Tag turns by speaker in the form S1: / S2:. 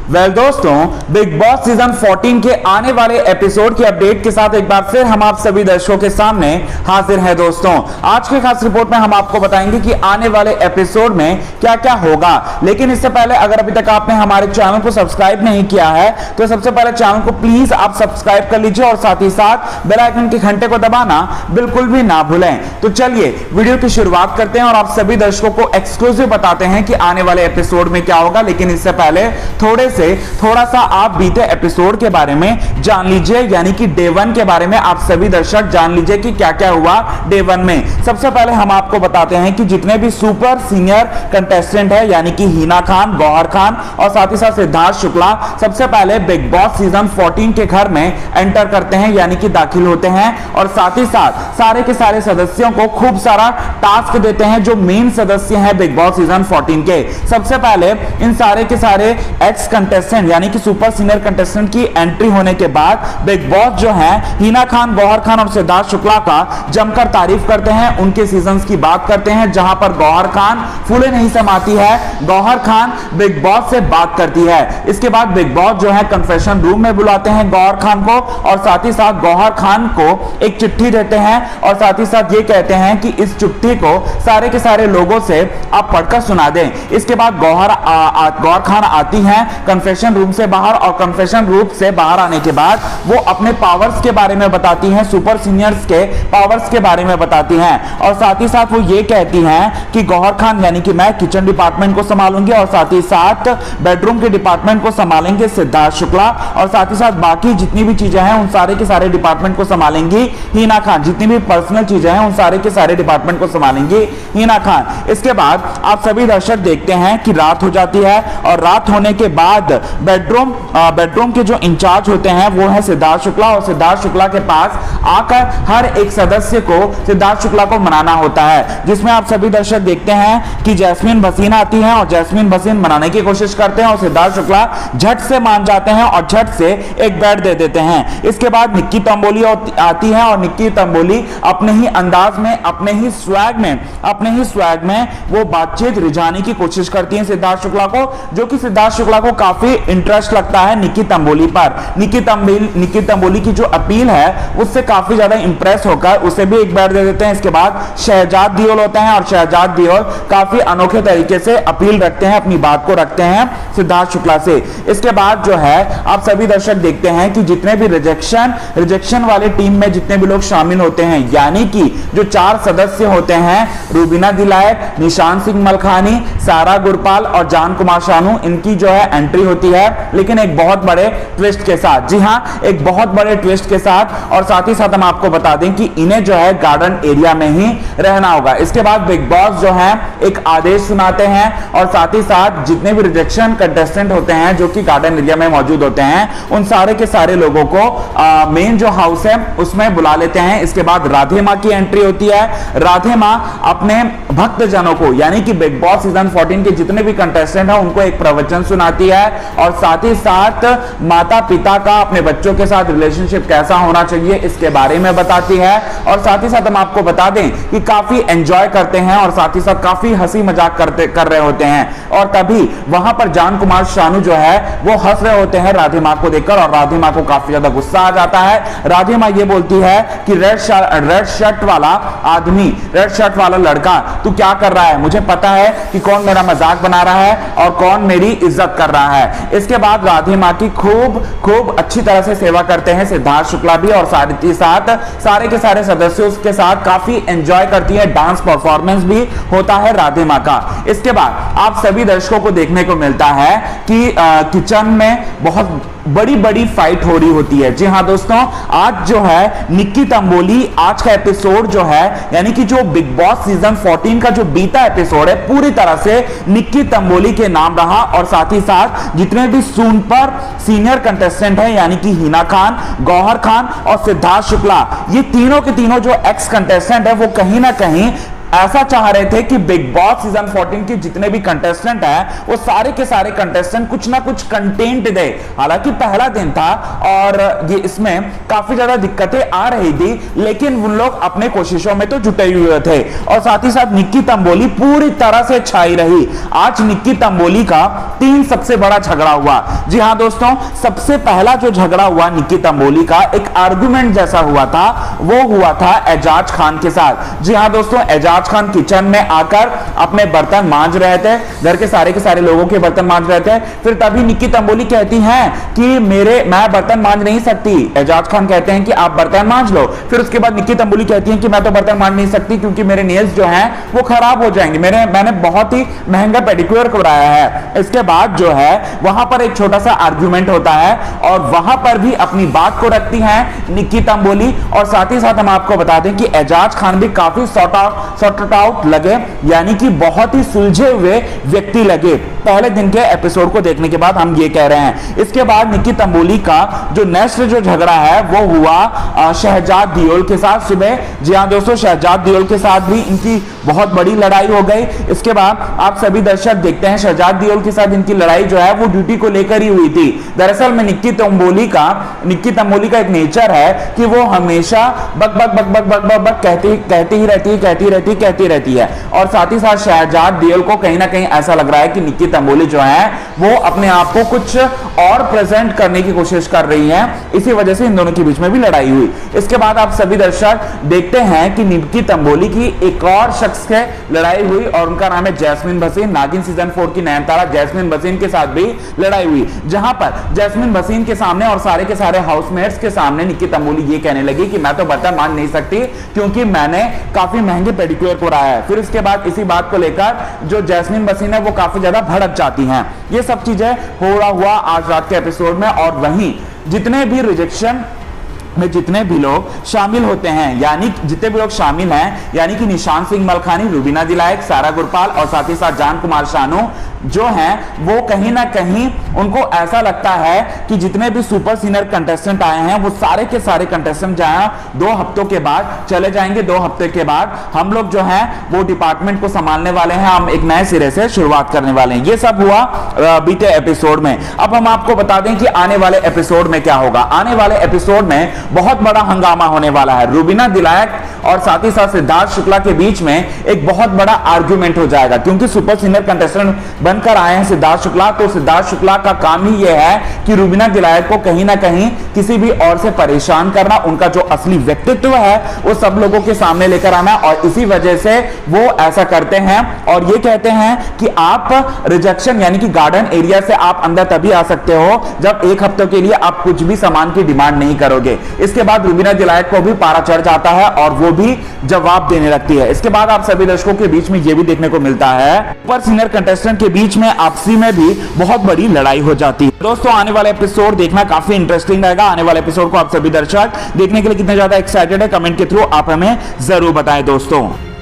S1: दोस्तों, big boss season 14 के आने वाले एपिसोड की अपडेट के साथ एक बार फिर हम आप सभी दर्शकों के सामने हाजिर हैं। दोस्तों, आज के खास रिपोर्ट में हम आपको बताएंगे कि आने वाले एपिसोड में क्या क्या होगा। लेकिन इससे पहले अगर अभी तक आपने हमारे चैनल को सब्सक्राइब नहीं किया है तो सबसे पहले चैनल को प्लीज आप सब्सक्राइब कर लीजिए और साथ ही साथ बेल आइकन के घंटे को दबाना बिल्कुल भी ना भूलें। तो चलिए वीडियो की शुरुआत करते हैं और आप सभी दर्शकों को एक्सक्लूसिव बताते हैं कि आने वाले एपिसोड में क्या होगा। लेकिन इससे पहले थोड़ा सा आप बीते एपिसोड के बारे में जान लीजिए, यानी कि डे 1 के बारे में आप सभी दर्शक जान लीजिए कि क्या क्या हुआ डे 1 में। सबसे पहले हम आपको बताते हैं कि जितने भी सुपर सीनियर कंटेस्टेंट है, यानी कि हिना खान, गौहर खान और साथ ही साथ सिद्धार्थ शुक्ला, सबसे पहले बिग बॉस सीजन 14 के घर में एंटर करते हैं, यानी कि दाखिल होते हैं और साथ ही साथ सारे के सारे सदस्यों को खूब सारा टास्क देते हैं जो मेन सदस्य हैं बिग बॉस सीजन 14 के। सबसे पहले इन सारे के सारे एक्स कंटेस्टेंट यानी कि सुपर सीनियर कंटेस्टेंट की एंट्री होने के बाद बिग बॉस जो है हिना खान, गौहर खान और सिद्धार्थ शुक्ला का जमकर तारीफ करते हैं, उनके सीजन्स की बात करते हैं, जहां पर गौहर खान फूले नहीं समाती है, गौहर खान बिग बॉस से बात करती है। इसके बाद बिग बॉस जो है कन्फेशन रूम में बुलाते हैं गौहर खान को और साथ ही साथ गौहर खान को एक चिट्ठी देते हैं और साथ ही साथ ये कहते हैं कि इस चिट्ठी को सारे के सारे लोगों से आप पढ़कर सुना दें। इसके बाद गौहर खान आती हैं कन्फेशन रूम से बाहर और कन्फेशन रूम से बाहर आने के बाद वो अपने पावर्स के बारे में बताती हैं, सुपर सीनियर्स के पावर्स के बारे में बताती हैं और साथ ही साथ वो ये कहती हैं कि गौहर खान यानी कि मैं किचन डिपार्टमेंट को संभालूंगी और साथ ही साथ बेडरूम के डिपार्टमेंट को संभालेंगे सिद्धार्थ शुक्ला और साथ ही साथ बाकी जितनी भी चीजें हैं उन सारे के सारे डिपार्टमेंट को संभालेंगी हिना खान, जितनी भी पर्सनल चीजें हैं उन सारे के सारे डिपार्टमेंट को संभालेंगी हिना खान। इसके बाद आप सभी दर्शक देखते हैं कि रात हो जाती है और रात होने के बाद बेडरूम के जो इंचार्ज होते हैं वो है सिद्धार्थ शुक्ला और सिद्धार्थ शुक्ला के पास आकर हर एक सदस्य को सिद्धार्थ शुक्ला को मनाना होता है, जिसमें आप सभी दर्शक देखते हैं कि जैस्मीन भसीन आती है और जैस्मीन भसीन मनाने की कोशिश करते हैं और सिद्धार्थ शुक्ला झट से मान जाते हैं और झट से एक बेड दे देते हैं। इसके बाद निक्की तंबोली आती है और निक्की तंबोली अपने ही अंदाज में, अपने ही स्वैग में वो बातचीत रिझाने की कोशिश करती है सिद्धार्थ शुक्ला को, जो कि सिद्धार्थ शुक्ला को काफी इंटरेस्ट लगता है निक्की तंबोली पर। निक्की तंबोली की जो अपील है उससे काफी ज्यादा इंप्रेस होकर उसे भी एक बैठ दे देते हैं। इसके बाद शहजाद दियोल होते हैं और शहजाद दियोल काफी अनोखे तरीके से अपील रखते हैं, अपनी बात को रखते हैं सिद्धार्थ शुक्ला से। इसके बाद जो है आप सभी दर्शक देखते हैं कि जितने भी रिजेक्शन वाले टीम में जितने भी लोग शामिल होते हैं, यानी कि जो 4 सदस्य होते हैं, रूबीना दिलायक, निशान सिंह मलखानी, सारा गुरपाल और जान कुमार शानू, इनकी जो है एंट्री होती है, लेकिन एक बहुत बड़े ट्विस्ट के साथ। जी हां, एक बहुत बड़े ट्विस्ट के साथ और साथ ही साथ हम आपको बता दें कि इन्हें जो है गार्डन एरिया में ही रहना होगा। इसके बाद बिग बॉस जो है एक आदेश सुनाते हैं और साथ ही साथ जितने भी रिजेक्शन कंटेस्टेंट होते हैं जो कि गार्डन एरिया में मौजूद होते हैं उन सारे के सारे लोगों को मेन जो हाउस है उसमें बुला लेते हैं। इसके बाद राधे मां की एंट्री होती है। राधे मां अपने भक्तजनों को यानी कि बिग बॉस सीजन 14 के जितने भी कंटेस्टेंट हैं उनको एक प्रवचन सुनाती है और साथ ही साथ माता पिता का अपने बच्चों के साथ रिलेशनशिप कैसा होना चाहिए इसके बारे में बताती है और साथ ही साथ हम आपको बता दें कि काफी एंजॉय करते हैं और साथ ही साथ काफी हंसी मजाक कर रहे होते हैं और तभी वहां पर जान कुमार शानू जो है वो हंस रहे होते हैं राधे मां को देखकर और राधे मां को काफी ज्यादा गुस्सा आ जाता है। राधे मां ये बोलती है कि रेड शर्ट वाला आदमी, रेड शर्ट वाला लड़का तू क्या कर रहा है, मुझे पता है कि कौन मेरा मजाक बना रहा है और कौन मेरी इज्जत कर रहा है। इसके बाद राधे मां की खूब अच्छी तरह से सेवा करते हैं सिद्धार्थ शुक्ला भी और साथ ही साथ सारे के सारे सदस्य उसके साथ काफी एंजॉय करती है। डांस परफॉर्मेंस भी होता है राधे मां का। इसके बाद आप सभी दर्शकों को देखने को मिलता है कि किचन में बहुत बड़ी फाइट हो रही होती है। जी हां दोस्तों, आज जो है निक्की तंबोली, आज का एपिसोड जो है यानी कि जो बिग बॉस सीजन 14 का जो बीता एपिसोड है पूरी तरह से निक्की तंबोली के नाम रहा और साथ ही साथ जितने भी सुपर सीनियर कंटेस्टेंट हैं यानी कि हिना खान, गौहर खान और सिद्धार्थ शुक्ला, ये तीनों के तीनों जो एक्स कंटेस्टेंट है वो कहीं ना कहीं ऐसा चाह रहे थे कि बिग बॉस सीजन 14 के जितने भी कंटेस्टेंट हैं वो सारे के सारे कंटेस्टेंट कुछ ना कुछ कंटेंट दे। हालांकि पहला दिन था और ये इसमें काफी ज्यादा दिक्कतें आ रही थी, लेकिन उन लोग अपने कोशिशों में तो जुटे हुए थे और साथ ही साथ निक्की तंबोली पूरी तरह से छाई रही। आज निक्की तंबोली का 3 सबसे बड़ा झगड़ा हुआ। जी हां दोस्तों, सबसे पहला जो झगड़ा हुआ निक्की तंबोली का एक आर्गुमेंट जैसा हुआ था, वो हुआ था एजाज खान के साथ। जी हां दोस्तों, एजाज खान किचन में आकर अपने बर्तन मांज रहे थे, घर के सारे लोगों के बर्तन मांज रहे थे। फिर तभी निक्की तंबोली कहती हैं कि मैं बर्तन मांज नहीं सकती। एजाज खान कहते हैं कि आप बर्तन मांज लो। फिर उसके बाद निक्की तंबोली कहती हैं कि मैं तो बर्तन मांज नहीं सकती क्योंकि मेरे नेल्स जो हैं वो खराब हो जाएंगे, मैंने बहुत ही महंगा पेडिक्योर कराया है। इसके बाद जो है वहां पर एक छोटा सा आर्गुमेंट होता है और वहां पर भी अपनी बात को रखती हैं निक्की तंबोली। और साथ ही साथ हम आपको बता दें कि एजाज खान भी काफी सॉर्ट आउट लगे, यानी कि बहुत ही सुलझे हुए व्यक्ति लगे पहले दिन के एपिसोड को देखने के बाद, हम ये कह रहे हैं। इसके बाद निक्की तंबोली का जो नेक्स्ट जो झगड़ा है वो हुआ शहजाद दियोल के साथ सुबह। जी हां दोस्तों, शहजाद दियोल के साथ भी इनकी बहुत बड़ी लड़ाई हो गई। इसके बाद आप सभी दर्शक देखते हैं शहजाद दियोल के साथ इनकी लड़ाई जो है वो ड्यूटी को लेकर ही हुई थी। दरअसल में निक्की तंबोली का एक नेचर है कि वो हमेशा बक बक बक बक बक बक बक कहती रहती है और साथ ही साथ शहजाद दियोल को कहीं ना कहीं ऐसा लग रहा है कि निक्की तंबोली जो है वो अपने आप को कुछ और प्रेजेंट करने की कोशिश कर रही है। इसी वजह से इन दोनों के बीच में भी लड़ाई हुई। इसके बाद आप सभी दर्शक देखते हैं कि निक्की तंबोली की एक और शख्स से लड़ाई हुई और उनका नाम है जैस्मिन भसीन। नागिन सीजन 4 की नयनतारा जैस्मिन भसीन के साथ भी लड़ाई हुई, जहां पर जैस्मिन भसीन के सामने और सारे के सारे हाउसमेट्स के सामने निक्की तंबोली ये कहने लगी कि मैं तो बर्तन मांज नहीं सकती क्योंकि मैंने काफी महंगे पेडिक्योर कराया है। फिर इसके बाद इसी बात को लेकर जो जैस्मिन भसीन है वो काफी ज्यादा भड़क जाती हैं। ये सब चीजें हो रहा हुआ आज रात के एपिसोड में। और वहीं जितने भी रिजेक्शन में जितने भी लोग शामिल होते हैं, यानी जितने भी लोग शामिल हैं, यानी कि निशान सिंह मलखानी, रुबीना दिलायक, सारा गुरपाल और साथ ही साथ जान कुमार शानू जो हैं वो कहीं ना कहीं उनको ऐसा लगता है कि जितने भी सुपर सीनियर कंटेस्टेंट आए हैं वो सारे के सारे कंटेस्टेंट जहां 2 हफ्तों के बाद चले जाएंगे। 2 हफ्ते के बाद हम लोग जो हैं वो डिपार्टमेंट को संभालने वाले हैं, हम एक नए सिरे से शुरुआत करने वाले हैं। ये सब हुआ बीते एपिसोड में। अब हम आपको बता दें कि आने वाले एपिसोड में क्या होगा। आने वाले एपिसोड में बहुत बड़ा हंगामा होने वाला है। रुबीना दिलायक और साथ ही साथ सिद्धार्थ शुक्ला के बीच में एक बहुत बड़ा आर्गुमेंट हो जाएगा क्योंकि सुपर सीनियर कंटेस्टेंट बनकर आए हैं सिद्धार्थ शुक्ला। तो सिद्धार्थ शुक्ला का काम ही यह है कि रुबीना दिलायक को कहीं ना कहीं किसी भी और से परेशान करना, उनका जो असली व्यक्तित्व है वो सब लोगों के सामने लेकर आना। और इसी वजह से वो ऐसा करते हैं और ये कहते हैं कि आप रिजेक्शन यानी कि गार्डन एरिया से आप अंदर तभी आ सकते हो जब 1 हफ्ते के लिए आप कुछ भी सामान की डिमांड नहीं करोगे। इसके बाद रुबीना दिलायक को भी पारा चढ़ जाता है और वो भी जवाब देने लगती है। इसके बाद आप सभी दर्शकों के बीच में ये भी देखने को मिलता है सुपर सीनियर कंटेस्टेंट के बीच में आपसी में भी बहुत बड़ी लड़ाई हो जाती है। दोस्तों आने वाला एपिसोड देखना काफी इंटरेस्टिंग रहेगा। आने वाले एपिसोड को आप सभी दर्शक देखने के लिए कितने ज्यादा एक्साइटेड है, कमेंट के थ्रू आप हमें जरूर बताएं दोस्तों।